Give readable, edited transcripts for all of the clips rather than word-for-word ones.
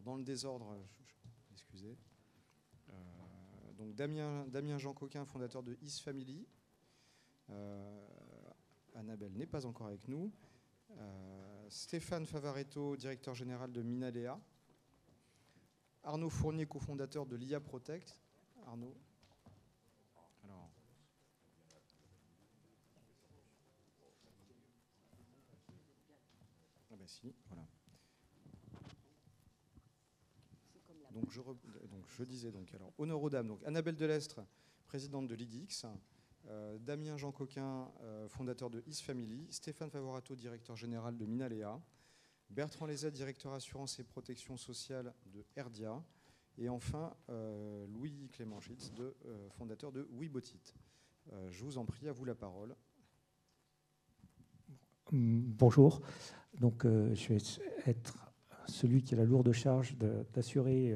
dans le désordre, excusez. Donc Damien Jean Coquin, fondateur de Is Family. Annabelle n'est pas encore avec nous. Stéphane Favaretto, directeur général de Minalea. Arnaud Fournier, cofondateur de l'IA Protect. Arnaud. Alors. Ah ben si, voilà. Donc je disais donc alors honneur aux dames. Donc Annabelle Delestre, présidente de l'IDIX. Damien Jean Coquin, fondateur de Is Family. Stéphane Favorato, directeur général de Minalea. Bertrand Lézat, directeur assurance et protection sociale de Erdia. Et enfin, Louis Clément Schitz, fondateur de Wibotit. Je vous en prie, à vous la parole. Bonjour. Donc, je vais être celui qui a la lourde charge d'assurer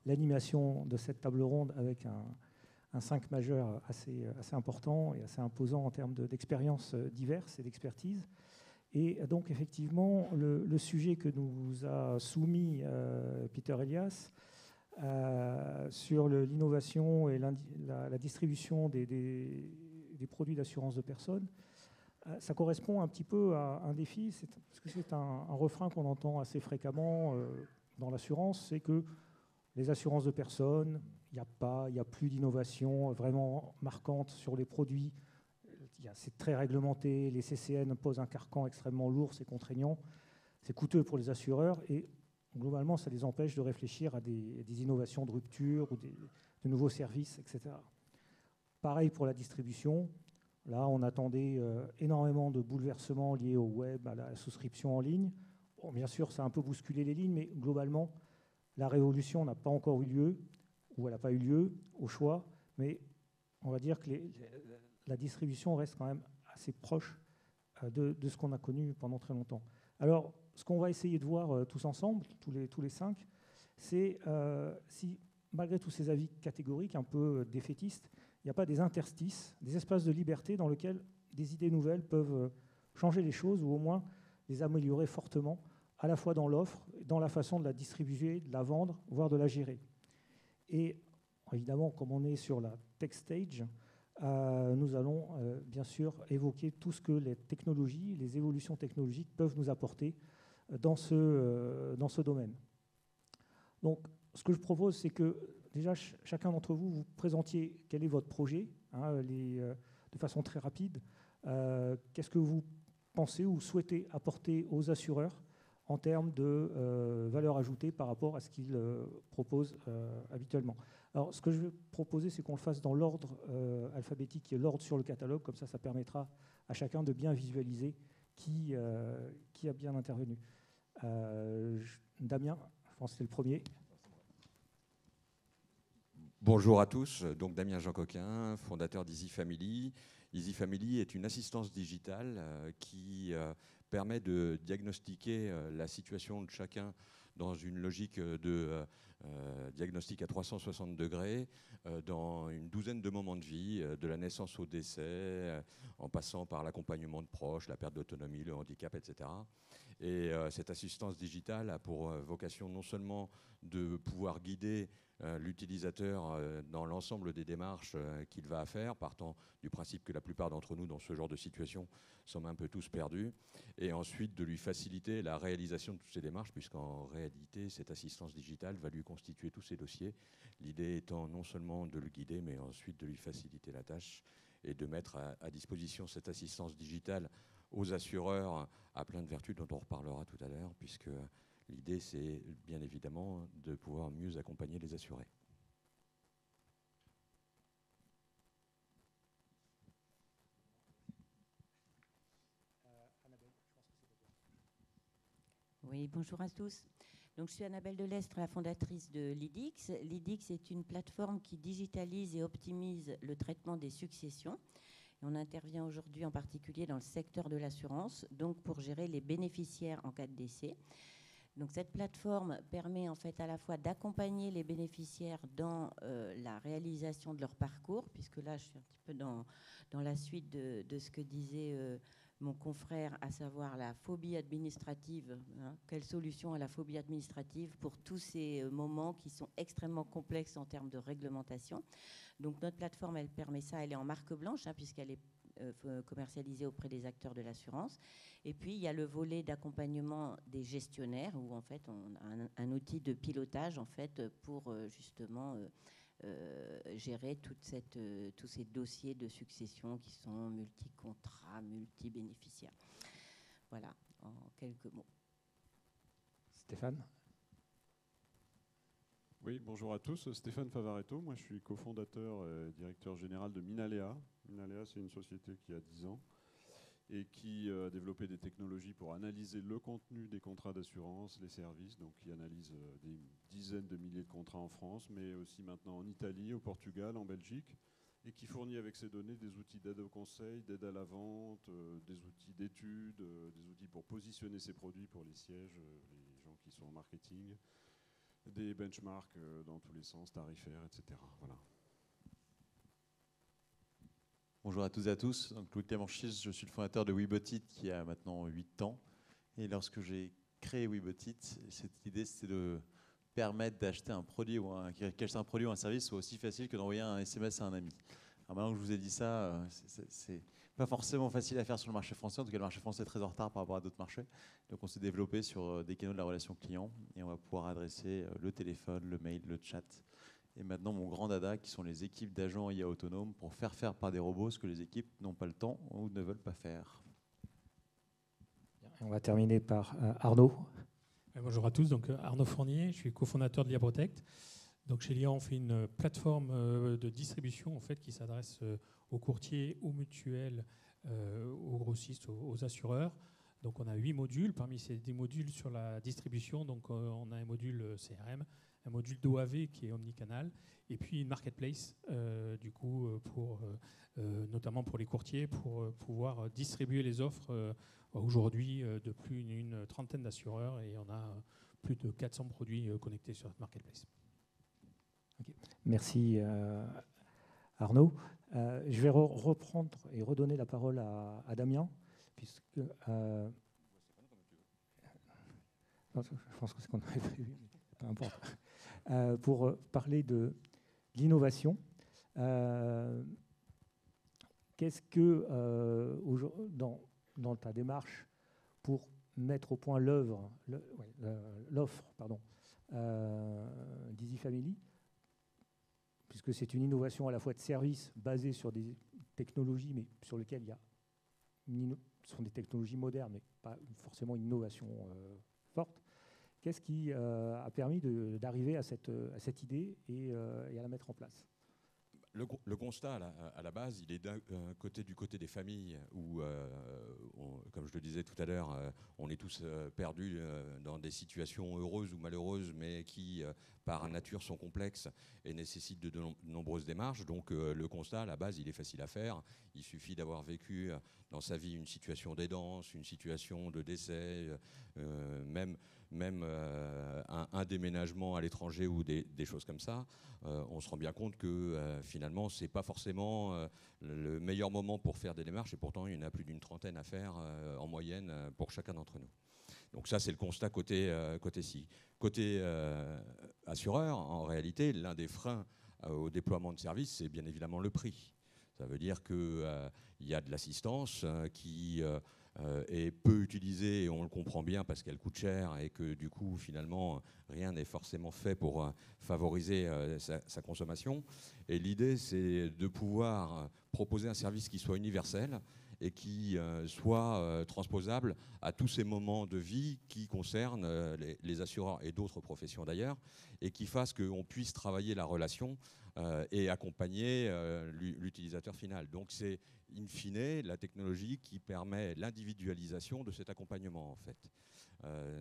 l'animation de cette table ronde avec un 5 majeur assez important et assez imposant en termes d'expériences diverses et d'expertise. Et donc, effectivement, le sujet que nous a soumis Peter Elias sur l'innovation et la distribution des produits d'assurance de personnes, ça correspond un petit peu à un défi, parce que c'est un refrain qu'on entend assez fréquemment dans l'assurance, c'est que les assurances de personnes, il n'y a plus d'innovation vraiment marquante sur les produits. C'est très réglementé, les CCN posent un carcan extrêmement lourd, c'est contraignant, c'est coûteux pour les assureurs et globalement ça les empêche de réfléchir à des innovations de rupture ou de nouveaux services, etc. Pareil pour la distribution. Là, on attendait énormément de bouleversements liés au web, à la souscription en ligne. Bon, bien sûr, ça a un peu bousculé les lignes, mais globalement, la révolution n'a pas encore eu lieu, ou elle n'a pas eu lieu au choix, mais on va dire que la distribution reste quand même assez proche de ce qu'on a connu pendant très longtemps. Alors, ce qu'on va essayer de voir tous ensemble, tous les 5, c'est si, malgré tous ces avis catégoriques, un peu défaitistes, il n'y a pas des interstices, des espaces de liberté dans lesquels des idées nouvelles peuvent changer les choses ou au moins les améliorer fortement, à la fois dans l'offre, dans la façon de la distribuer, de la vendre, voire de la gérer. Et évidemment, comme on est sur la tech stage, nous allons bien sûr évoquer tout ce que les technologies, les évolutions technologiques peuvent nous apporter dans ce domaine. Donc, ce que je propose, c'est que déjà, chacun d'entre vous, vous présentiez quel est votre projet, de façon très rapide. Qu'est-ce que vous pensez ou souhaitez apporter aux assureurs en termes de valeur ajoutée par rapport à ce qu'ils proposent habituellement. Alors, ce que je vais proposer, c'est qu'on le fasse dans l'ordre alphabétique, qui est l'ordre sur le catalogue. Comme ça permettra à chacun de bien visualiser qui a bien intervenu. Damien, je pense que c'est le premier. Bonjour à tous, donc Damien Jean Coquin, fondateur d'Easy Family. Easy Family est une assistance digitale qui permet de diagnostiquer la situation de chacun dans une logique de diagnostic à 360 degrés dans une douzaine de moments de vie, de la naissance au décès, en passant par l'accompagnement de proches, la perte d'autonomie, le handicap, etc. Et cette assistance digitale a pour vocation non seulement de pouvoir guider l'utilisateur dans l'ensemble des démarches qu'il va faire, partant du principe que la plupart d'entre nous, dans ce genre de situation, sommes un peu tous perdus, et ensuite de lui faciliter la réalisation de toutes ces démarches, puisqu'en réalité, cette assistance digitale va lui constituer tous ses dossiers, l'idée étant non seulement de le guider, mais ensuite de lui faciliter la tâche et de mettre à disposition cette assistance digitale aux assureurs à plein de vertus dont on reparlera tout à l'heure, puisque l'idée, c'est bien évidemment de pouvoir mieux accompagner les assurés. Oui, bonjour à tous. Donc, je suis Annabelle Delestre, la fondatrice de l'IDIX. L'IDIX est une plateforme qui digitalise et optimise le traitement des successions. Et on intervient aujourd'hui en particulier dans le secteur de l'assurance, donc pour gérer les bénéficiaires en cas de décès. Donc cette plateforme permet en fait à la fois d'accompagner les bénéficiaires dans la réalisation de leur parcours, puisque là je suis un petit peu dans la suite de ce que disait mon confrère, à savoir la phobie administrative. Quelle solution à la phobie administrative pour tous ces moments qui sont extrêmement complexes en termes de réglementation. Donc notre plateforme, elle permet ça, elle est en marque blanche, puisqu'elle est commercialisée auprès des acteurs de l'assurance. Et puis il y a le volet d'accompagnement des gestionnaires, où en fait on a un outil de pilotage en fait pour justement gérer tous ces dossiers de succession qui sont multi-contrats, multi-bénéficiaires. Voilà, en quelques mots. Stéphane ? Oui, bonjour à tous. Stéphane Favaretto, moi je suis cofondateur et directeur général de Minalea. Minalea, c'est une société qui a 10 ans et qui a développé des technologies pour analyser le contenu des contrats d'assurance, les services, donc qui analyse des dizaines de milliers de contrats en France, mais aussi maintenant en Italie, au Portugal, en Belgique, et qui fournit avec ces données des outils d'aide au conseil, d'aide à la vente, des outils d'études, des outils pour positionner ses produits pour les sièges, les gens qui sont en marketing, des benchmarks dans tous les sens, tarifaires, etc. Voilà. Bonjour à toutes et à tous. Donc, Louis Clémenchis, je suis le fondateur de Webotit qui a maintenant 8 ans. Et lorsque j'ai créé Webotit, cette idée c'était de permettre d'acheter un produit ou qu'acheter un produit ou un service soit aussi facile que d'envoyer un SMS à un ami. Alors maintenant que je vous ai dit ça, c'est pas forcément facile à faire sur le marché français. En tout cas, le marché français est très en retard par rapport à d'autres marchés. Donc on s'est développé sur des canaux de la relation client et on va pouvoir adresser le téléphone, le mail, le chat. Et maintenant, mon grand dada, qui sont les équipes d'agents IA autonomes pour faire par des robots ce que les équipes n'ont pas le temps ou ne veulent pas faire. On va terminer par Arnaud. Bonjour à tous, donc Arnaud Fournier, je suis cofondateur de LiaProtect. Donc chez LIA, on fait une plateforme de distribution en fait, qui s'adresse aux courtiers, aux mutuelles, aux grossistes, aux assureurs. Donc on a 8 modules. Parmi ces 10 modules sur la distribution, donc on a un module CRM, un module d'OAV qui est omnicanal, et puis une marketplace, du coup, notamment pour les courtiers, pour pouvoir distribuer les offres aujourd'hui de plus d'une trentaine d'assureurs, et on a plus de 400 produits connectés sur notre marketplace. Okay. Merci Arnaud. Je vais reprendre et redonner la parole à Damien, puisque non, je pense que c'est ce qu'on avait prévu, peu importe. Pour parler de l'innovation. Qu'est-ce que, dans ta démarche, pour mettre au point l'offre d'Easy Family, puisque c'est une innovation à la fois de service basée sur des technologies, mais sur lesquelles il y a ce sont des technologies modernes, mais pas forcément une innovation forte. Qu'est-ce qui a permis d'arriver à cette idée et à la mettre en place ? Le constat à la base, il est du côté des familles où, comme je le disais tout à l'heure, on est tous perdus dans des situations heureuses ou malheureuses, mais qui, par nature, sont complexes et nécessitent de nombreuses démarches. Donc le constat, à la base, il est facile à faire. Il suffit d'avoir vécu dans sa vie une situation d'aidance, une situation de décès, même un déménagement à l'étranger ou des choses comme ça. On se rend bien compte que finalement, ce n'est pas forcément le meilleur moment pour faire des démarches, et pourtant, il y en a plus d'une trentaine à faire en moyenne pour chacun d'entre nous. Donc ça, c'est le constat côté assureur. En réalité, l'un des freins au déploiement de services, c'est bien évidemment le prix. Ça veut dire qu'il y a de l'assistance qui est peu utilisée, et on le comprend bien parce qu'elle coûte cher et que du coup, finalement, rien n'est forcément fait pour favoriser sa consommation. Et l'idée, c'est de pouvoir proposer un service qui soit universel et qui soit transposable à tous ces moments de vie qui concernent les assureurs et d'autres professions d'ailleurs, et qui fasse qu'on puisse travailler la relation et accompagner l'utilisateur final. Donc c'est in fine la technologie qui permet l'individualisation de cet accompagnement en fait.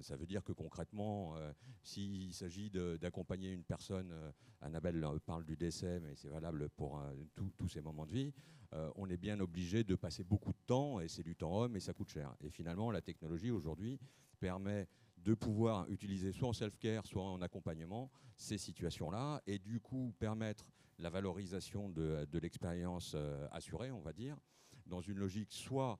Ça veut dire que concrètement, s'il s'agit d'accompagner une personne, Annabelle parle du décès, mais c'est valable pour tous ces moments de vie, on est bien obligé de passer beaucoup de temps, et c'est du temps homme, et ça coûte cher. Et finalement, la technologie aujourd'hui permet de pouvoir utiliser soit en self-care, soit en accompagnement ces situations-là, et du coup permettre la valorisation de l'expérience assurée, on va dire, dans une logique soit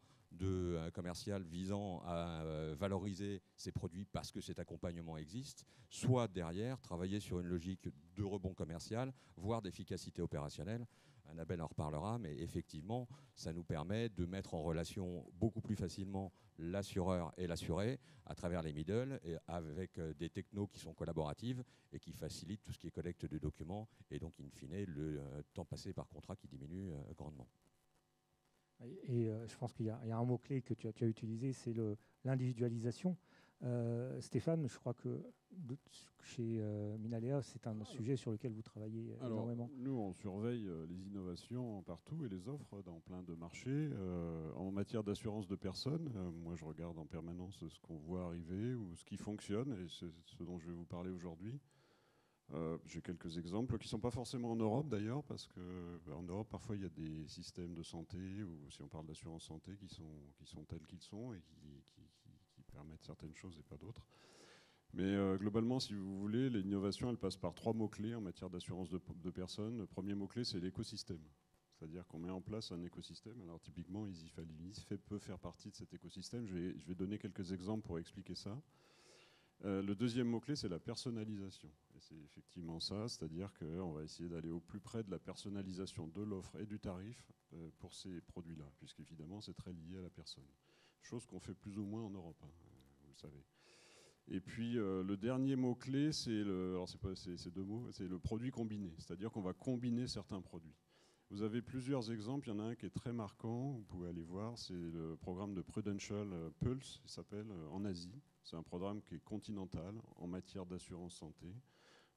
commercial visant à valoriser ces produits parce que cet accompagnement existe, soit derrière travailler sur une logique de rebond commercial, voire d'efficacité opérationnelle. Annabelle en reparlera, mais effectivement, ça nous permet de mettre en relation beaucoup plus facilement l'assureur et l'assuré à travers les middle et avec des technos qui sont collaboratives et qui facilitent tout ce qui est collecte de documents et donc, in fine, le temps passé par contrat qui diminue grandement. Et je pense qu'il y a un mot-clé que tu as utilisé, c'est l'individualisation. Stéphane, je crois que chez Minalea, c'est un sujet sur lequel vous travaillez énormément. Nous, on surveille les innovations partout et les offres dans plein de marchés. En matière d'assurance de personnes, moi, je regarde en permanence ce qu'on voit arriver ou ce qui fonctionne, et c'est ce dont je vais vous parler aujourd'hui. J'ai quelques exemples qui ne sont pas forcément en Europe d'ailleurs, parce qu'en Europe, parfois, il y a des systèmes de santé, ou si on parle d'assurance santé, qui sont tels qu'ils sont et qui permettent certaines choses et pas d'autres. Mais globalement, si vous voulez, l'innovation, elle passe par 3 mots-clés en matière d'assurance de personnes. Le premier mot-clé, c'est l'écosystème. C'est-à-dire qu'on met en place un écosystème. Alors typiquement, EasyFamily peut faire partie de cet écosystème. Je vais donner quelques exemples pour expliquer ça. Le deuxième mot-clé, c'est la personnalisation. Et c'est effectivement ça, c'est-à-dire qu'on va essayer d'aller au plus près de la personnalisation de l'offre et du tarif pour ces produits-là, puisqu'évidemment, c'est très lié à la personne. Chose qu'on fait plus ou moins en Europe, hein, vous le savez. Et puis, le dernier mot-clé, c'est 2 mots, c'est le produit combiné, c'est-à-dire qu'on va combiner certains produits. Vous avez plusieurs exemples, il y en a un qui est très marquant, vous pouvez aller voir, c'est le programme de Prudential Pulse, il s'appelle, en Asie. C'est un programme qui est continental en matière d'assurance santé,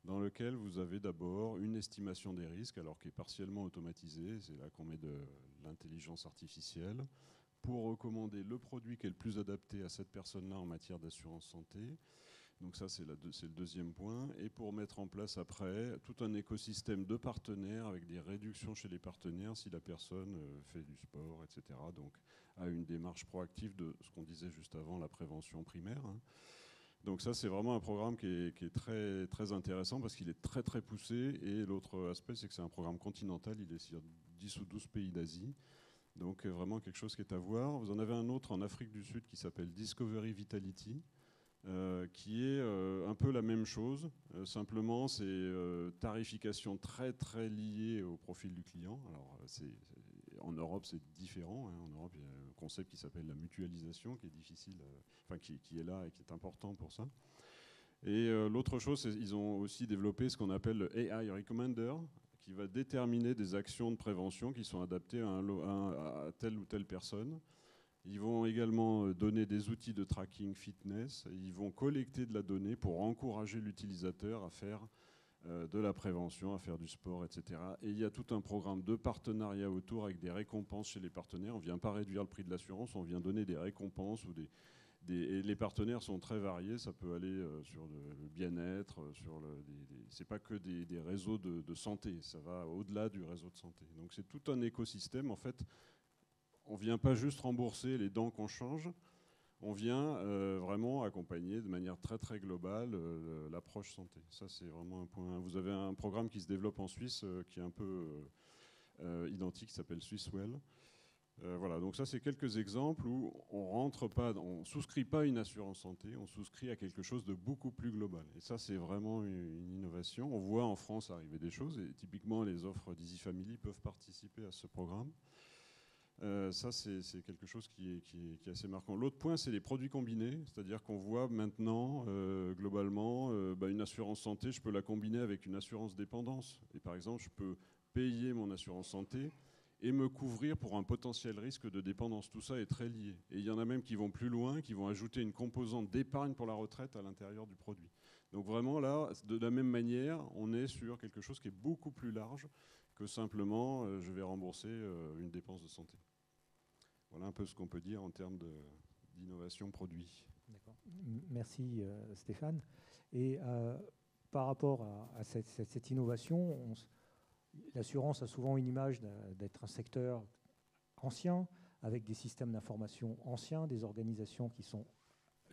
dans lequel vous avez d'abord une estimation des risques, alors qui est partiellement automatisée, c'est là qu'on met de l'intelligence artificielle, pour recommander le produit qui est le plus adapté à cette personne-là en matière d'assurance santé. Donc ça, c'est le deuxième point. Et pour mettre en place après tout un écosystème de partenaires avec des réductions chez les partenaires si la personne fait du sport, etc. Donc à une démarche proactive de ce qu'on disait juste avant, la prévention primaire. Donc ça, c'est vraiment un programme qui est très, très intéressant parce qu'il est très, très poussé. Et l'autre aspect, c'est que c'est un programme continental. Il est sur 10 ou 12 pays d'Asie. Donc vraiment quelque chose qui est à voir. Vous en avez un autre en Afrique du Sud qui s'appelle Discovery Vitality. Qui est un peu la même chose, simplement c'est tarification très très liée au profil du client. Alors en Europe c'est différent, hein. En Europe il y a un concept qui s'appelle la mutualisation qui est difficile, qui est là et qui est important pour ça. Et l'autre chose, c'est qu'ils ont aussi développé ce qu'on appelle le AI Recommender, qui va déterminer des actions de prévention qui sont adaptées à telle ou telle personne. Ils vont également donner des outils de tracking fitness. Ils vont collecter de la donnée pour encourager l'utilisateur à faire de la prévention, à faire du sport, etc. Et il y a tout un programme de partenariat autour avec des récompenses chez les partenaires. On ne vient pas réduire le prix de l'assurance, on vient donner des récompenses. Et les partenaires sont très variés. Ça peut aller sur le bien-être, c'est pas que des réseaux de santé. Ça va au-delà du réseau de santé. Donc c'est tout un écosystème, en fait. On ne vient pas juste rembourser les dents qu'on change, on vient vraiment accompagner de manière très très globale l'approche santé. Ça, c'est vraiment un point. Vous avez un programme qui se développe en Suisse qui est un peu identique, qui s'appelle Swisswell. Voilà, donc ça, c'est quelques exemples où on ne souscrit pas à une assurance santé, on souscrit à quelque chose de beaucoup plus global. Et ça, c'est vraiment une innovation. On voit en France arriver des choses, et typiquement, les offres d'EasyFamily peuvent participer à ce programme. Ça, c'est quelque chose qui est assez marquant. L'autre point, c'est les produits combinés, c'est-à-dire qu'on voit maintenant, globalement, une assurance santé, je peux la combiner avec une assurance dépendance. Et par exemple, je peux payer mon assurance santé et me couvrir pour un potentiel risque de dépendance. Tout ça est très lié. Et il y en a même qui vont plus loin, qui vont ajouter une composante d'épargne pour la retraite à l'intérieur du produit. Donc vraiment, là, de la même manière, on est sur quelque chose qui est beaucoup plus large que simplement, je vais rembourser une dépense de santé. Voilà un peu ce qu'on peut dire en termes d'innovation produit. D'accord. Merci Stéphane. Et par rapport à cette innovation, l'assurance a souvent une image d'être un secteur ancien, avec des systèmes d'information anciens, des organisations qui sont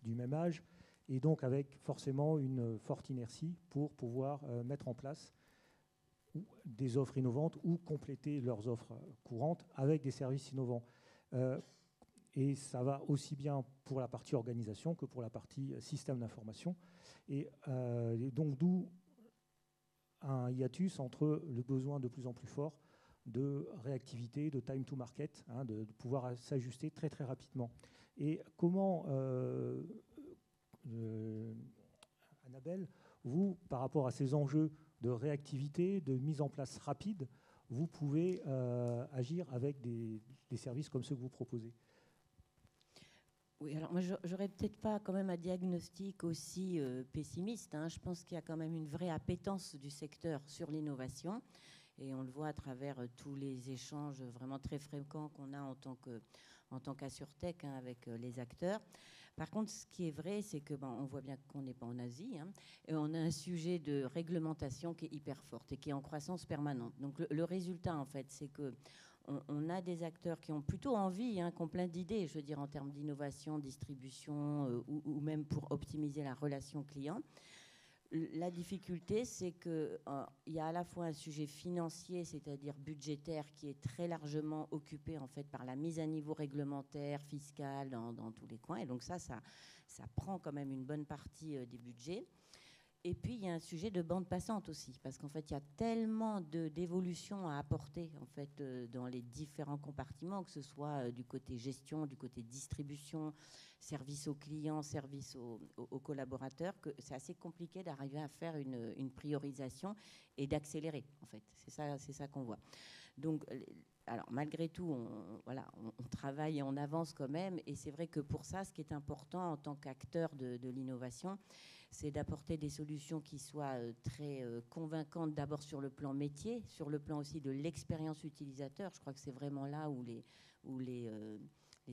du même âge, et donc avec forcément une forte inertie pour pouvoir mettre en place des offres innovantes ou compléter leurs offres courantes avec des services innovants. Et ça va aussi bien pour la partie organisation que pour la partie système d'information. Et donc d'où un hiatus entre le besoin de plus en plus fort de réactivité, de time to market, de pouvoir s'ajuster très très rapidement. Et comment, Annabelle, vous, par rapport à ces enjeux de réactivité, de mise en place rapide, vous pouvez agir avec des services comme ceux que vous proposez? Oui, alors moi, j'aurais peut-être pas quand même un diagnostic aussi pessimiste. Je pense qu'il y a quand même une vraie appétence du secteur sur l'innovation. Et on le voit à travers tous les échanges vraiment très fréquents qu'on a en tant qu'AssurTech avec les acteurs. Par contre, ce qui est vrai, c'est que on voit bien qu'on n'est pas en Asie, et on a un sujet de réglementation qui est hyper forte et qui est en croissance permanente. Donc le résultat, en fait, c'est que on a des acteurs qui ont plutôt envie, qui ont plein d'idées, je veux dire, en termes d'innovation, distribution, ou même pour optimiser la relation client. La difficulté, c'est qu'il y a à la fois un sujet financier, c'est-à-dire budgétaire, qui est très largement occupé en fait par la mise à niveau réglementaire, fiscale dans tous les coins. Et donc ça prend quand même une bonne partie des budgets. Et puis, il y a un sujet de bande passante aussi, parce qu'en fait, il y a tellement d'évolutions à apporter en fait, dans les différents compartiments, que ce soit du côté gestion, du côté distribution, service aux clients, service aux collaborateurs, que c'est assez compliqué d'arriver à faire une priorisation et d'accélérer, en fait. C'est ça qu'on voit. Donc, alors, malgré tout, on travaille et on avance quand même. Et c'est vrai que pour ça, ce qui est important en tant qu'acteur de l'innovation, c'est d'apporter des solutions qui soient très convaincantes, d'abord sur le plan métier, sur le plan aussi de l'expérience utilisateur. Je crois que c'est vraiment là où les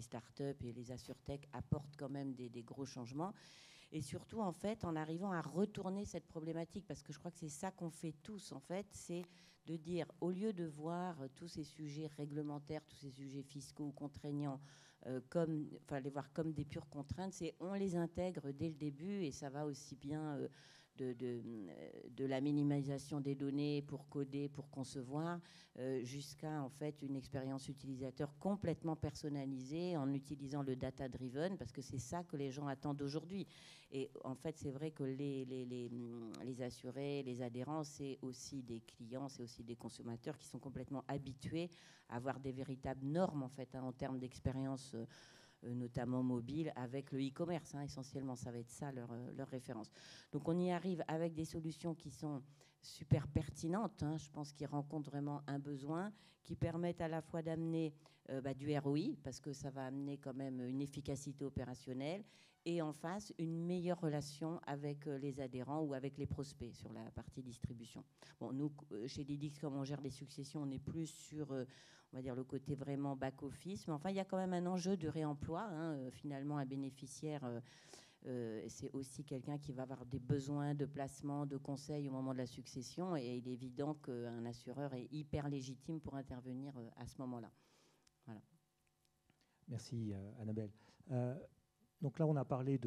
startups et les AssurTech apportent quand même des gros changements. Et surtout, en fait, en arrivant à retourner cette problématique, parce que je crois que c'est ça qu'on fait tous, en fait, c'est de dire, au lieu de voir tous ces sujets réglementaires, tous ces sujets fiscaux ou contraignants, les voir comme des pures contraintes, c'est on les intègre dès le début, et ça va aussi bien de la minimalisation des données pour coder, pour concevoir, jusqu'à en fait une expérience utilisateur complètement personnalisée en utilisant le data-driven, parce que c'est ça que les gens attendent aujourd'hui. Et en fait, c'est vrai que les assurés, les adhérents, c'est aussi des clients, c'est aussi des consommateurs qui sont complètement habitués à avoir des véritables normes en fait, en termes d'expérience, notamment mobile, avec le e-commerce. Essentiellement, ça va être ça leur référence. Donc on y arrive avec des solutions qui sont super pertinentes, je pense qu'ils rencontrent vraiment un besoin, qui permettent à la fois d'amener du ROI, parce que ça va amener quand même une efficacité opérationnelle, et en face, une meilleure relation avec les adhérents ou avec les prospects sur la partie distribution. Bon, nous, chez Lidix, comme on gère les successions, on est plus sur, on va dire, le côté vraiment back-office. Mais enfin, il y a quand même un enjeu de réemploi. Finalement, un bénéficiaire, c'est aussi quelqu'un qui va avoir des besoins de placement, de conseils au moment de la succession. Et il est évident qu'un assureur est hyper légitime pour intervenir à ce moment-là. Voilà. Merci, Annabelle. Donc là, on a parlé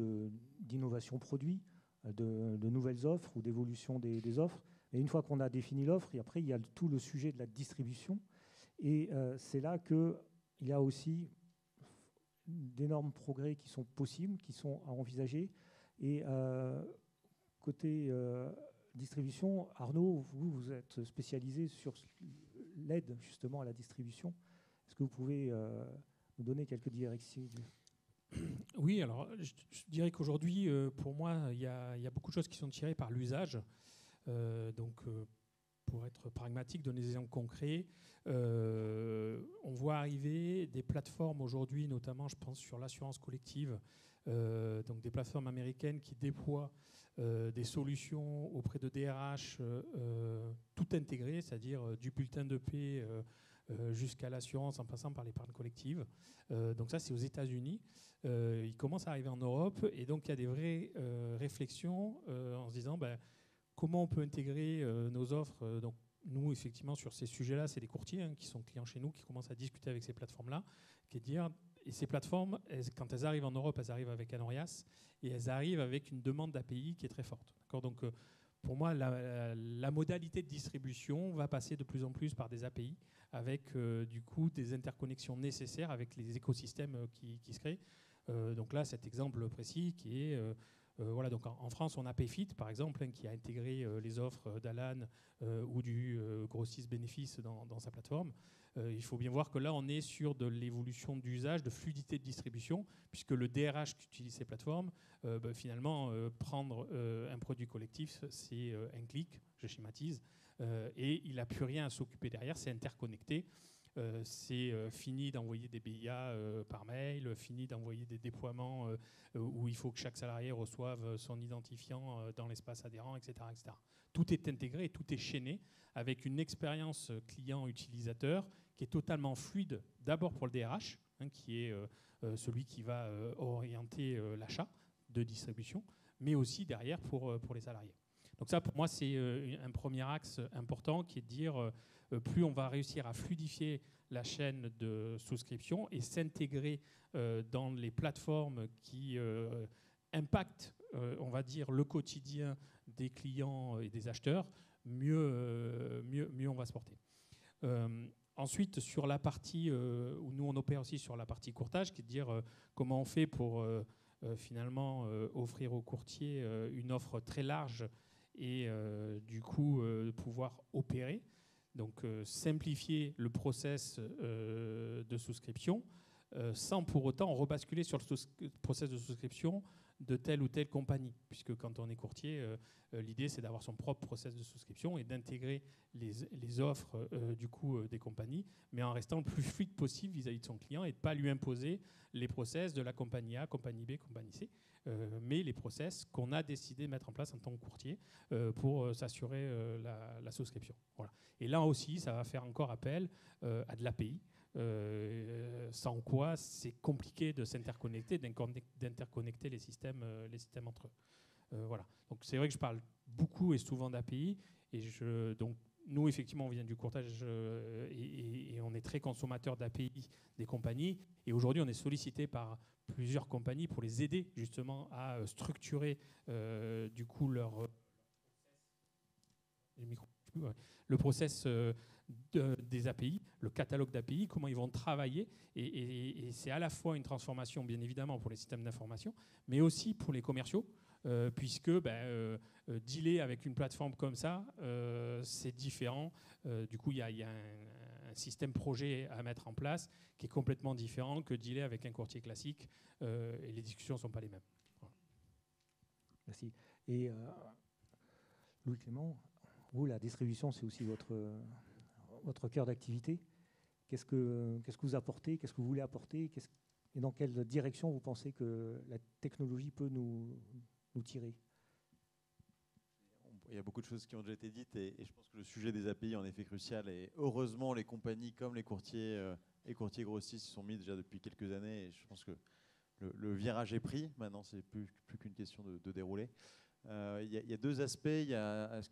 d'innovation produit, de nouvelles offres ou d'évolution des offres. Et une fois qu'on a défini l'offre, et après, il y a tout le sujet de la distribution. Et c'est là qu'il y a aussi d'énormes progrès qui sont possibles, qui sont à envisager. Et côté distribution, Arnaud, vous êtes spécialisé sur l'aide justement à la distribution. Est-ce que vous pouvez nous donner quelques directives ? Oui, alors je dirais qu'aujourd'hui, pour moi, il y a beaucoup de choses qui sont tirées par l'usage. Pour être pragmatique, donner des exemples concrets, on voit arriver des plateformes aujourd'hui, notamment je pense sur l'assurance collective, donc des plateformes américaines qui déploient des solutions auprès de DRH tout intégrées, c'est-à-dire du bulletin de paie jusqu'à l'assurance en passant par l'épargne collective. Donc ça, c'est aux États-Unis. Il commence à arriver en Europe, et donc il y a des vraies réflexions en se disant comment on peut intégrer nos offres. Donc nous, effectivement, sur ces sujets-là, c'est des courtiers qui sont clients chez nous, qui commencent à discuter avec ces plateformes-là, qui est de dire Et ces plateformes, quand elles arrivent en Europe, elles arrivent avec Anorias et elles arrivent avec une demande d'API qui est très forte. Donc, pour moi, la modalité de distribution va passer de plus en plus par des API avec du coup des interconnexions nécessaires avec les écosystèmes qui se créent. Donc là, cet exemple précis qui est voilà, donc en France, on a Payfit, par exemple, qui a intégré les offres d'Alan ou du grossiste bénéfice dans sa plateforme. Il faut bien voir que là, on est sur de l'évolution d'usage, de fluidité de distribution, puisque le DRH qui utilise ces plateformes, finalement, prendre un produit collectif, c'est un clic, je schématise, et il n'a plus rien à s'occuper derrière, c'est interconnecté. C'est fini d'envoyer des BIA par mail, fini d'envoyer des déploiements où il faut que chaque salarié reçoive son identifiant dans l'espace adhérent, etc., etc. Tout est intégré et tout est chaîné avec une expérience client-utilisateur qui est totalement fluide, d'abord pour le DRH, qui est celui qui va orienter l'achat de distribution, mais aussi derrière pour les salariés. Donc ça, pour moi, c'est un premier axe important qui est de dire plus on va réussir à fluidifier la chaîne de souscription et s'intégrer dans les plateformes qui impactent, on va dire, le quotidien des clients et des acheteurs, mieux on va se porter. Ensuite, sur la partie où nous on opère aussi sur la partie courtage, qui est de dire comment on fait pour finalement offrir aux courtiers une offre très large et du coup pouvoir opérer. Donc simplifier le process de souscription sans pour autant rebasculer sur le process de souscription de telle ou telle compagnie. Puisque quand on est courtier, l'idée c'est d'avoir son propre process de souscription et d'intégrer les offres du coup des compagnies, mais en restant le plus fluide possible vis-à-vis de son client et de ne pas lui imposer les process de la compagnie A, compagnie B, compagnie C, mais les process qu'on a décidé de mettre en place en tant que courtier pour s'assurer la souscription. Voilà. Et là aussi, ça va faire encore appel à de l'API, sans quoi c'est compliqué de s'interconnecter, d'interconnecter les systèmes entre eux. Voilà. Donc c'est vrai que je parle beaucoup et souvent d'API, et donc nous effectivement on vient du courtage et on est très consommateur d'API des compagnies, et aujourd'hui on est sollicité par plusieurs compagnies pour les aider justement à structurer du coup le process des API, le catalogue d'API, comment ils vont travailler. Et c'est à la fois une transformation, bien évidemment, pour les systèmes d'information, mais aussi pour les commerciaux, puisque dealer avec une plateforme comme ça, c'est différent. Du coup, il y a un système projet à mettre en place qui est complètement différent que dealer avec un courtier classique, et les discussions ne sont pas les mêmes. Voilà. Merci. Et Louis-Clément, vous, la distribution, c'est aussi votre cœur d'activité. Qu'est-ce que vous apportez, qu'est-ce que vous voulez apporter, et dans quelle direction vous pensez que la technologie peut nous tirer? Il y a beaucoup de choses qui ont déjà été dites, et je pense que le sujet des API est en effet crucial. Et heureusement, les compagnies comme les courtiers et courtiers grossistes s'y sont mis déjà depuis quelques années. Et je pense que le virage est pris. Maintenant, c'est plus qu'une question de dérouler. Il y a deux aspects.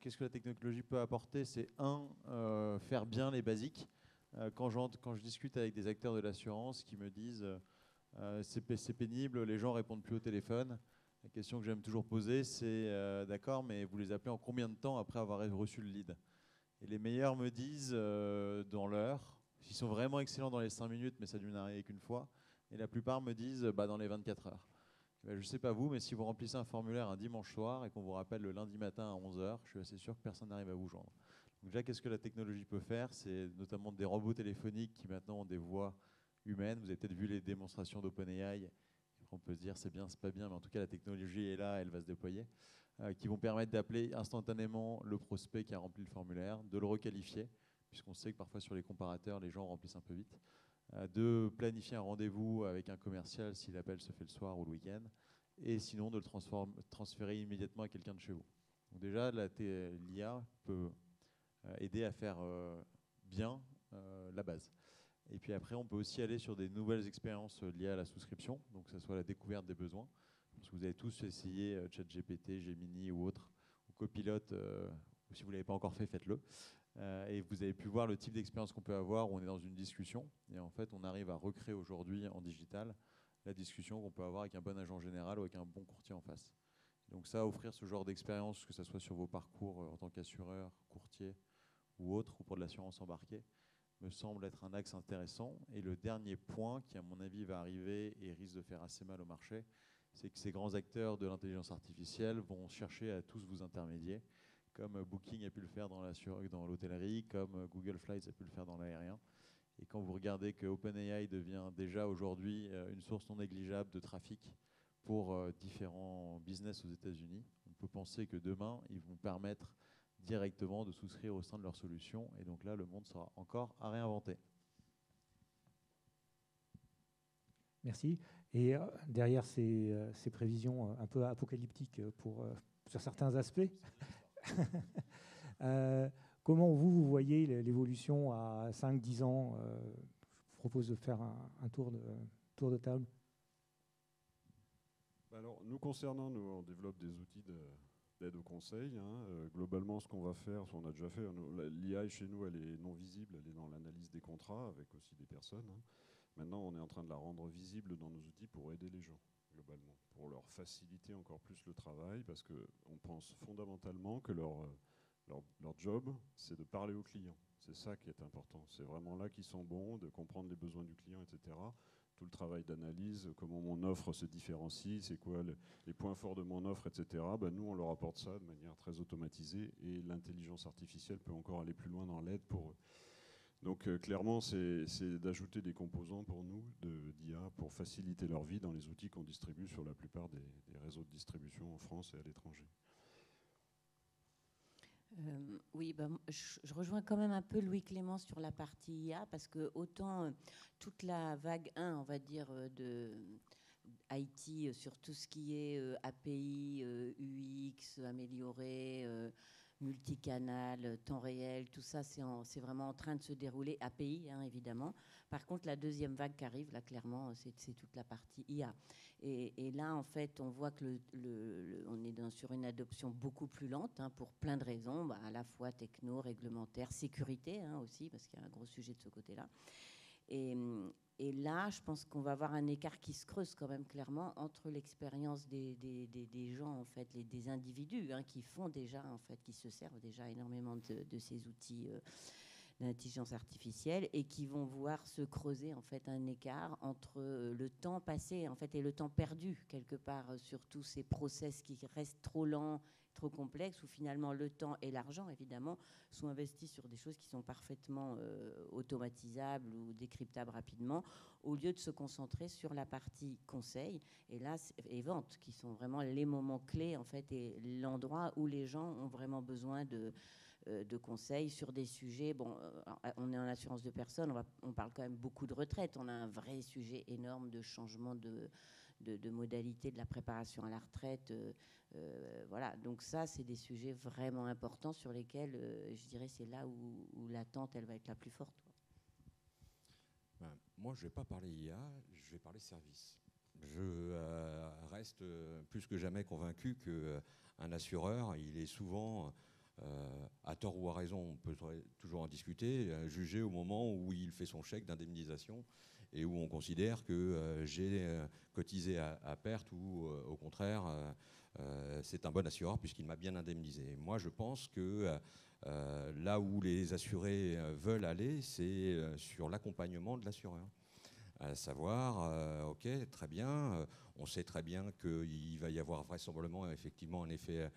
Qu'est-ce que la technologie peut apporter? C'est faire bien les basiques. Quand je discute avec des acteurs de l'assurance qui me disent c'est pénible, les gens répondent plus au téléphone. La question que j'aime toujours poser, c'est d'accord, mais vous les appelez en combien de temps après avoir reçu le lead? Et les meilleurs me disent dans l'heure. Ils sont vraiment excellents dans les 5 minutes, mais ça ne n'arrive qu'une fois. Et la plupart me disent dans les 24 heures. Je ne sais pas vous, mais si vous remplissez un formulaire un dimanche soir et qu'on vous rappelle le lundi matin à 11h, je suis assez sûr que personne n'arrive à vous joindre. Donc déjà, qu'est-ce que la technologie peut faire? C'est notamment des robots téléphoniques qui maintenant ont des voix humaines. Vous avez peut-être vu les démonstrations d'OpenAI. On peut se dire c'est bien, c'est pas bien, mais en tout cas la technologie est là, elle va se déployer, qui vont permettre d'appeler instantanément le prospect qui a rempli le formulaire, de le requalifier, puisqu'on sait que parfois sur les comparateurs, les gens remplissent un peu vite, de planifier un rendez-vous avec un commercial si l'appel se fait le soir ou le week-end, et sinon de le transférer immédiatement à quelqu'un de chez vous. Donc déjà, l'IA peut aider à faire bien la base. Et puis après, on peut aussi aller sur des nouvelles expériences liées à la souscription, donc que ce soit la découverte des besoins. Parce que vous avez tous essayé ChatGPT, Gemini ou autre, ou Copilot, ou si vous ne l'avez pas encore fait, faites-le. Et vous avez pu voir le type d'expérience qu'on peut avoir où on est dans une discussion. Et en fait, on arrive à recréer aujourd'hui en digital la discussion qu'on peut avoir avec un bon agent général ou avec un bon courtier en face. Donc ça, offrir ce genre d'expérience, que ce soit sur vos parcours en tant qu'assureur, courtier ou autre, ou pour de l'assurance embarquée, me semble être un axe intéressant. Et le dernier point qui, à mon avis, va arriver et risque de faire assez mal au marché, c'est que ces grands acteurs de l'intelligence artificielle vont chercher à tous vous intermédier, comme Booking a pu le faire dans l'hôtellerie, comme Google Flights a pu le faire dans l'aérien. Et quand vous regardez que OpenAI devient déjà aujourd'hui une source non négligeable de trafic pour différents business aux États-Unis, on peut penser que demain, ils vont permettre directement de souscrire au sein de leur solution. Et donc là, le monde sera encore à réinventer. Merci. Et derrière ces prévisions un peu apocalyptiques sur certains aspects, comment vous voyez l'évolution à 5-10 ans? Je vous propose de faire un tour de table. Alors, nous concernant, on développe des outils d'aide au conseil. Globalement, ce qu'on va faire, on a déjà fait, l'IA chez nous, elle est non visible, elle est dans l'analyse des contrats avec aussi des personnes. Maintenant, on est en train de la rendre visible dans nos outils pour aider les gens, globalement, pour leur faciliter encore plus le travail, parce qu'on pense fondamentalement que leur job, c'est de parler aux clients. C'est ça qui est important. C'est vraiment là qu'ils sont bons, de comprendre les besoins du client, etc. Tout le travail d'analyse, comment mon offre se différencie, c'est quoi les points forts de mon offre, etc. Nous, on leur apporte ça de manière très automatisée et l'intelligence artificielle peut encore aller plus loin dans l'aide pour eux. Donc clairement, c'est d'ajouter des composants pour nous d'IA pour faciliter leur vie dans les outils qu'on distribue sur la plupart des réseaux de distribution en France et à l'étranger. Oui, je rejoins quand même un peu Louis Clément sur la partie IA, parce que autant toute la vague 1, on va dire, de IT sur tout ce qui est API, UX, amélioré, multicanal, temps réel, tout ça, c'est vraiment en train de se dérouler. API, évidemment. Par contre, la deuxième vague qui arrive, là, clairement, c'est toute la partie IA. Et là, en fait, on voit que on est sur une adoption beaucoup plus lente, pour plein de raisons, à la fois techno, réglementaire, sécurité aussi, parce qu'il y a un gros sujet de ce côté-là. Et là, je pense qu'on va avoir un écart qui se creuse quand même clairement entre l'expérience des gens, en fait, des individus qui font déjà, en fait, qui se servent déjà énormément de ces outils d'intelligence artificielle et qui vont voir se creuser, en fait, un écart entre le temps passé, en fait, et le temps perdu quelque part sur tous ces process qui restent trop lents, trop complexes, où finalement le temps et l'argent, évidemment, sont investis sur des choses qui sont parfaitement automatisables ou décryptables rapidement, au lieu de se concentrer sur la partie conseil et vente, qui sont vraiment les moments clés, en fait, et l'endroit où les gens ont vraiment besoin de conseils sur des sujets. Bon, on est en assurance de personnes, on parle quand même beaucoup de retraite. On a un vrai sujet énorme de changement de modalités de la préparation à la retraite. Voilà, donc ça, c'est des sujets vraiment importants sur lesquels, je dirais, c'est là où l'attente, elle va être la plus forte. Moi, je ne vais pas parler IA, je vais parler service. Je reste plus que jamais convaincu qu'un assureur, il est souvent, à tort ou à raison, on peut toujours en discuter, jugé au moment où il fait son chèque d'indemnisation et où on considère que j'ai cotisé à perte ou au contraire, c'est un bon assureur puisqu'il m'a bien indemnisé. Moi, je pense que là où les assurés veulent aller, c'est sur l'accompagnement de l'assureur. À savoir, ok, très bien, on sait très bien qu'il va y avoir vraisemblablement effectivement un effet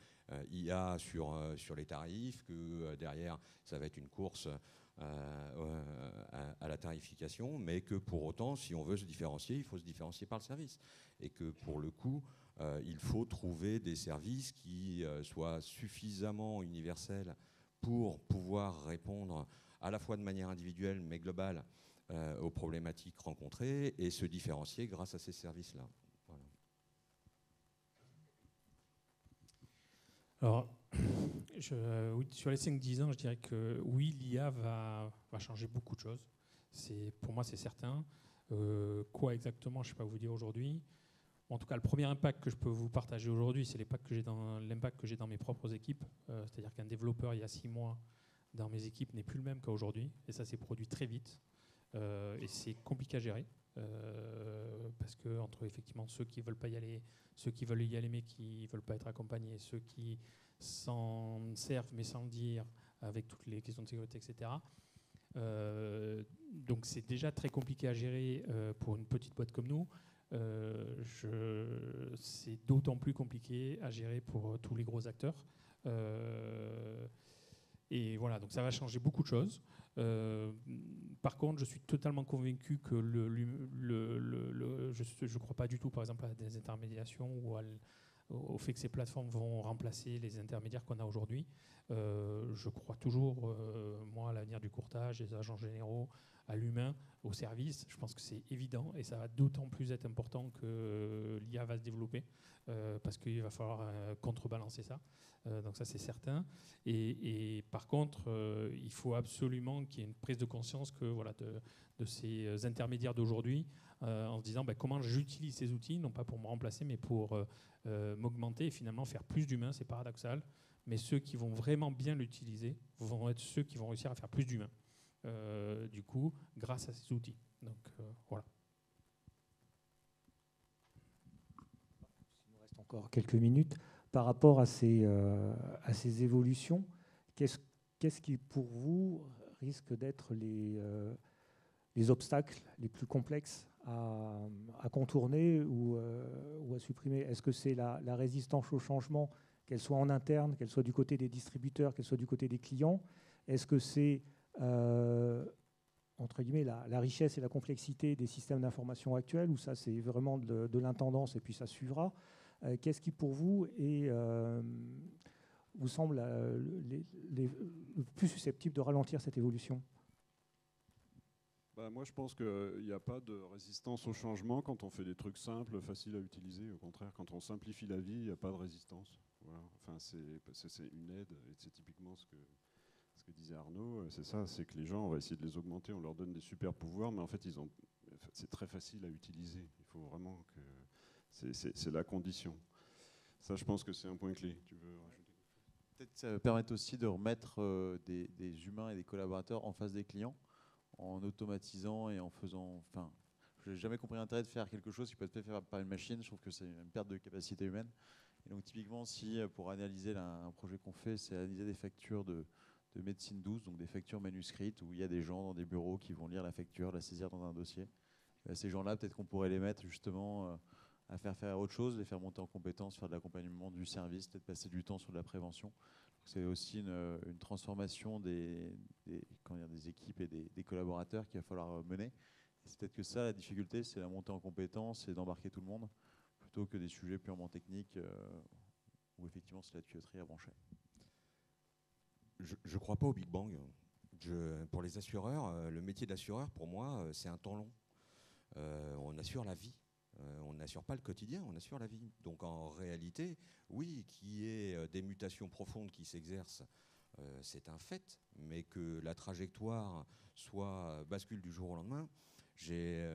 IA sur les tarifs, que derrière, ça va être une course à la tarification, mais que pour autant, si on veut se différencier, il faut se différencier par le service. Et que pour le coup, il faut trouver des services qui soient suffisamment universels pour pouvoir répondre à la fois de manière individuelle, mais globale, aux problématiques rencontrées et se différencier grâce à ces services-là. Voilà. Alors, sur les 5-10 ans, je dirais que oui, l'IA va changer beaucoup de choses. Pour moi, c'est certain. Quoi exactement, je ne sais pas vous dire aujourd'hui. En tout cas, le premier impact que je peux vous partager aujourd'hui, c'est l'impact que j'ai dans mes propres équipes. C'est-à-dire qu'un développeur, il y a 6 mois, dans mes équipes n'est plus le même qu'aujourd'hui, et ça s'est produit très vite, et c'est compliqué à gérer, parce que entre effectivement ceux qui ne veulent pas y aller, ceux qui veulent y aller mais qui ne veulent pas être accompagnés, ceux qui s'en servent mais sans le dire, avec toutes les questions de sécurité, etc. Donc c'est déjà très compliqué à gérer pour une petite boîte comme nous. C'est d'autant plus compliqué à gérer pour tous les gros acteurs. Et voilà, donc ça va changer beaucoup de choses. Par contre, je suis totalement convaincu que je ne crois pas du tout, par exemple, à des intermédiations ou au fait que ces plateformes vont remplacer les intermédiaires qu'on a aujourd'hui. Je crois toujours, moi, à l'avenir du courtage, des agents généraux, à l'humain, au service. Je pense que c'est évident et ça va d'autant plus être important que l'IA va se développer parce qu'il va falloir contrebalancer ça. Donc ça, c'est certain. Et par contre, il faut absolument qu'il y ait une prise de conscience que, voilà, de ces intermédiaires d'aujourd'hui, en se disant comment j'utilise ces outils, non pas pour me remplacer, mais pour m'augmenter et finalement faire plus d'humains. C'est paradoxal, mais ceux qui vont vraiment bien l'utiliser vont être ceux qui vont réussir à faire plus d'humains. Du coup, grâce à ces outils. Donc voilà. Il nous reste encore quelques minutes. Par rapport à ces évolutions, qu'est-ce qui, pour vous, risque d'être les obstacles les plus complexes à contourner ou à supprimer? Est-ce que c'est la résistance au changement, qu'elle soit en interne, qu'elle soit du côté des distributeurs, qu'elle soit du côté des clients? Est-ce que c'est, entre guillemets, la richesse et la complexité des systèmes d'information actuels, ou ça, c'est vraiment de l'intendance et puis ça suivra? Qu'est-ce qui, pour vous, vous semble le plus susceptible de ralentir cette évolution? Moi, je pense qu'il n'y a pas de résistance au changement quand on fait des trucs simples, faciles à utiliser. Au contraire, quand on simplifie la vie, il n'y a pas de résistance. Voilà. Enfin, c'est une aide, et c'est typiquement ce que disait Arnaud. C'est ça, c'est que les gens, on va essayer de les augmenter, on leur donne des super pouvoirs, mais en fait, c'est très facile à utiliser. Il faut vraiment que... C'est la condition. Ça, je pense que c'est un point clé. Tu veux rajouter? Peut-être que ça va permettre aussi de remettre des humains et des collaborateurs en face des clients, en automatisant et en faisant... Enfin, je n'ai jamais compris l'intérêt de faire quelque chose qui peut être fait par une machine. Je trouve que c'est une perte de capacité humaine. Et donc, typiquement, si pour analyser un projet qu'on fait, c'est analyser des factures de médecine douce, donc des factures manuscrites, où il y a des gens dans des bureaux qui vont lire la facture, la saisir dans un dossier. Ces gens-là, peut-être qu'on pourrait les mettre justement à faire autre chose, les faire monter en compétences, faire de l'accompagnement du service, peut-être passer du temps sur de la prévention. C'est aussi une transformation des équipes et des collaborateurs qu'il va falloir mener. C'est peut-être que ça, la difficulté, c'est la montée en compétences et d'embarquer tout le monde, plutôt que des sujets purement techniques où effectivement c'est la tuyauterie à brancher. Je ne crois pas au Big Bang. Pour les assureurs, le métier d'assureur, pour moi, c'est un temps long. On assure la vie. On n'assure pas le quotidien, on assure la vie. Donc en réalité, oui, qu'il y ait des mutations profondes qui s'exercent, c'est un fait, mais que la trajectoire bascule du jour au lendemain, j'ai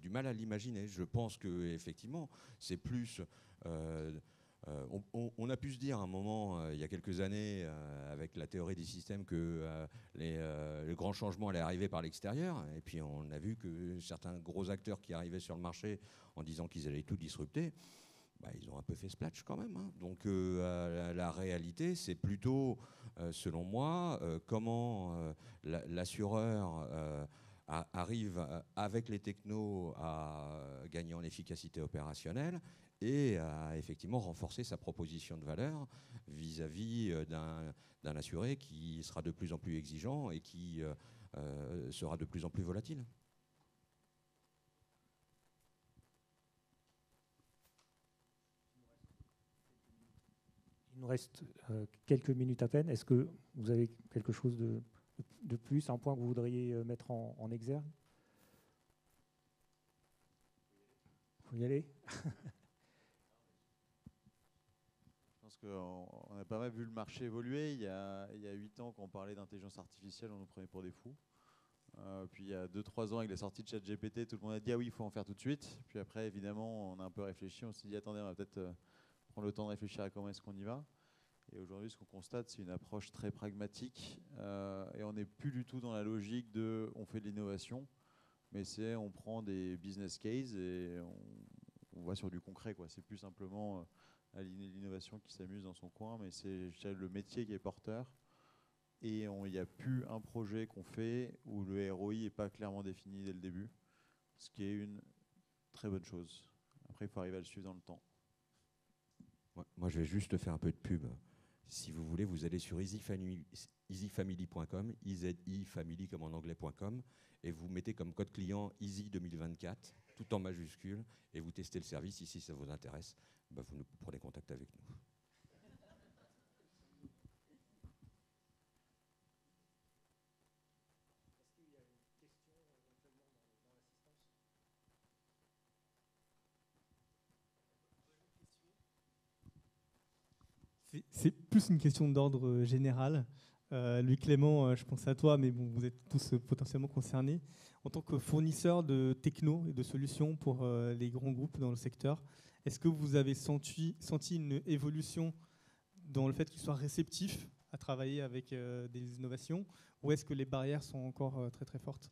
du mal à l'imaginer. Je pense qu'effectivement, c'est plus... on a pu se dire à un moment, il y a quelques années, avec la théorie des systèmes, que le grand changement allait arriver par l'extérieur. Et puis on a vu que certains gros acteurs qui arrivaient sur le marché en disant qu'ils allaient tout disrupter, ils ont un peu fait splash quand même. Donc la réalité, c'est plutôt, selon moi, comment l'assureur arrive avec les technos à gagner en efficacité opérationnelle et à effectivement renforcer sa proposition de valeur vis-à-vis d'un assuré qui sera de plus en plus exigeant et qui sera de plus en plus volatile. Il nous reste quelques minutes à peine. Est-ce que vous avez quelque chose de plus, un point que vous voudriez mettre en exergue? Il faut y aller. Je pense qu'on a pas mal vu le marché évoluer. Il y a 8 ans, quand on parlait d'intelligence artificielle, on nous prenait pour des fous. Puis il y a 2-3 ans, avec la sortie de ChatGPT, tout le monde a dit « Ah oui, il faut en faire tout de suite ». Puis après, évidemment, on a un peu réfléchi. On s'est dit « Attendez, on va peut-être prendre le temps de réfléchir à comment est-ce qu'on y va ». Et aujourd'hui, ce qu'on constate, c'est une approche très pragmatique. Et on n'est plus du tout dans la logique de on fait de l'innovation, mais c'est on prend des business cases et on va sur du concret, quoi. C'est plus simplement l'innovation qui s'amuse dans son coin, mais c'est le métier qui est porteur. Et il n'y a plus un projet qu'on fait où le ROI n'est pas clairement défini dès le début, ce qui est une très bonne chose. Après, il faut arriver à le suivre dans le temps. Moi, je vais juste faire un peu de pub. Si vous voulez, vous allez sur easyfamily.com, easyfamily comme en anglais.com, et vous mettez comme code client Easy 2024, tout en majuscule, et vous testez le service. Si ça vous intéresse, vous prenez contact avec nous. C'est plus une question d'ordre général. Louis Clément, je pense à toi, mais bon, vous êtes tous potentiellement concernés. En tant que fournisseur de techno et de solutions pour les grands groupes dans le secteur, est-ce que vous avez senti une évolution dans le fait qu'ils soient réceptifs à travailler avec des innovations, ou est-ce que les barrières sont encore très très fortes?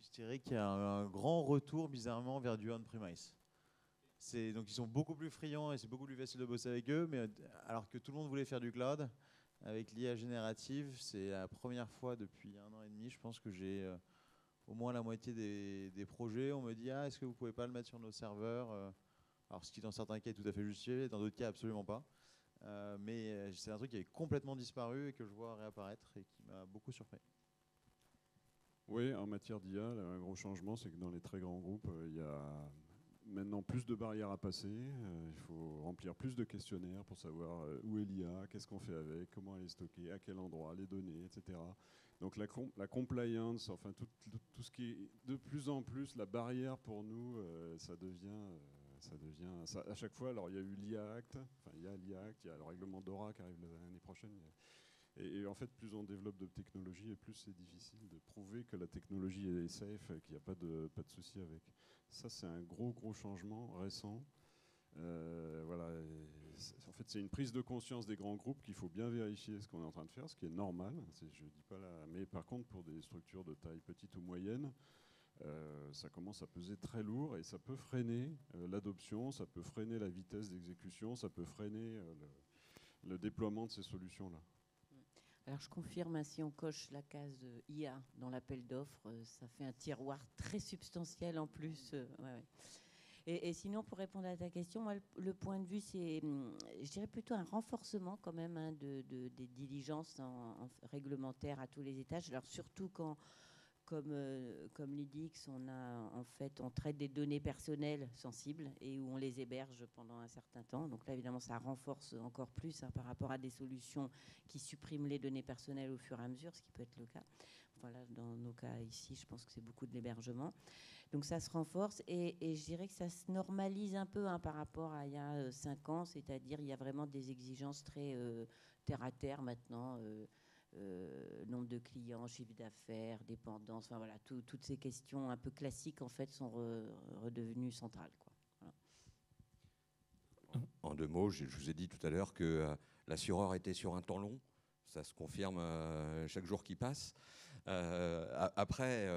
Je dirais qu'il y a un grand retour bizarrement vers du on-premise. Donc ils sont beaucoup plus friands et c'est beaucoup plus facile de bosser avec eux, mais alors que tout le monde voulait faire du cloud, avec l'IA générative, c'est la première fois depuis 1 an et demi, je pense que j'ai au moins la moitié des projets. On me dit est-ce que vous ne pouvez pas le mettre sur nos serveurs, alors ce qui dans certains cas est tout à fait justifié, dans d'autres cas absolument pas. Mais c'est un truc qui avait complètement disparu et que je vois réapparaître et qui m'a beaucoup surpris. Oui, en matière d'IA, un gros changement, c'est que dans les très grands groupes, il y a maintenant plus de barrières à passer. Il faut remplir plus de questionnaires pour savoir où est l'IA, qu'est-ce qu'on fait avec, comment elle est stockée, à quel endroit, les données, etc. Donc la compliance, enfin tout ce qui est de plus en plus la barrière pour nous, ça devient à chaque fois. Alors il y a eu l'IA Act, enfin il y a l'IA Act, il y a le règlement DORA qui arrive l'année prochaine. Et en fait, plus on développe de technologie, et plus c'est difficile de prouver que la technologie est safe, qu'il n'y a pas de souci avec. Ça, c'est un gros changement récent. Voilà. En fait, c'est une prise de conscience des grands groupes qu'il faut bien vérifier ce qu'on est en train de faire, ce qui est normal. Je dis pas là, mais par contre, pour des structures de taille petite ou moyenne, ça commence à peser très lourd et ça peut freiner l'adoption, ça peut freiner la vitesse d'exécution, ça peut freiner le déploiement de ces solutions-là. Alors je confirme, si on coche la case IA dans l'appel d'offres, ça fait un tiroir très substantiel en plus. Ouais. Et sinon, pour répondre à ta question, moi, le point de vue, c'est, je dirais plutôt un renforcement quand même des diligences réglementaires à tous les étages. Alors surtout quand, comme l'IDIX, on traite des données personnelles sensibles et où on les héberge pendant un certain temps. Donc là, évidemment, ça renforce encore plus par rapport à des solutions qui suppriment les données personnelles au fur et à mesure, ce qui peut être le cas. Voilà, dans nos cas ici, je pense que c'est beaucoup de l'hébergement. Donc ça se renforce et je dirais que ça se normalise un peu par rapport à il y a 5 ans, c'est-à-dire il y a vraiment des exigences très terre à terre maintenant. Nombre de clients, chiffre d'affaires, dépendance, enfin voilà, toutes ces questions un peu classiques en fait sont redevenues centrales, quoi. Voilà. En 2 mots, je vous ai dit tout à l'heure que l'assureur était sur un temps long. Ça se confirme chaque jour qui passe. Après,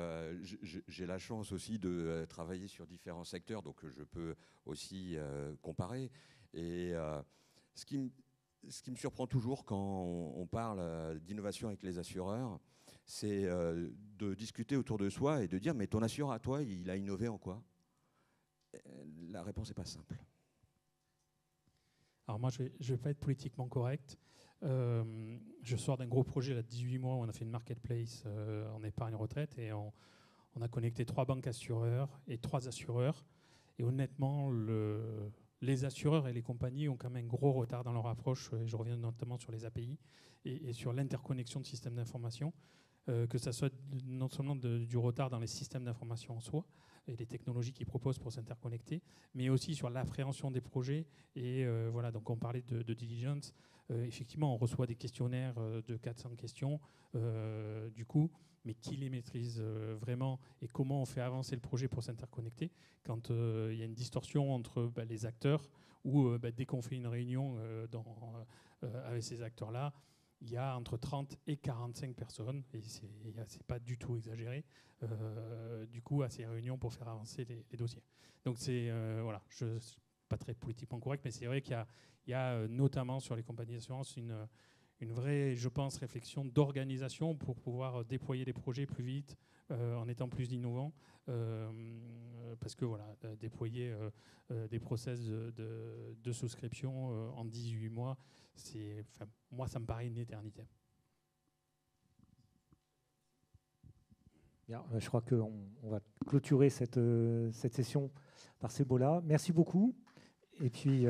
j'ai la chance aussi de travailler sur différents secteurs, donc je peux aussi comparer. Et ce qui me surprend toujours quand on parle d'innovation avec les assureurs, c'est de discuter autour de soi et de dire « mais ton assureur à toi, il a innové en quoi ?» La réponse n'est pas simple. Alors moi, je ne vais pas être politiquement correct. Je sors d'un gros projet, là, de 18 mois, où on a fait une marketplace en épargne retraite et on a connecté 3 banques assureurs et 3 assureurs. Et honnêtement, les assureurs et les compagnies ont quand même un gros retard dans leur approche. Je reviens notamment sur les API et sur l'interconnexion de systèmes d'information, que ça soit non seulement du retard dans les systèmes d'information en soi et les technologies qu'ils proposent pour s'interconnecter, mais aussi sur l'appréhension des projets. Et voilà, donc on parlait de diligence. effectivement, on reçoit des questionnaires de 400 questions, du coup, mais qui les maîtrise vraiment et comment on fait avancer le projet pour s'interconnecter quand il y a une distorsion entre les acteurs ou dès qu'on fait une réunion avec ces acteurs-là, il y a entre 30 et 45 personnes, et c'est pas du tout exagéré, du coup, à ces réunions pour faire avancer les dossiers. Donc c'est, voilà, je ne suis pas très politiquement correct, mais c'est vrai qu'il y a notamment sur les compagnies d'assurance une vraie, je pense, réflexion d'organisation pour pouvoir déployer les projets plus vite, en étant plus innovant, parce que voilà, déployer des process de souscription en 18 mois, moi, ça me paraît une éternité. Bien, je crois qu'on va clôturer cette session par ces mots-là. Merci beaucoup. Et puis...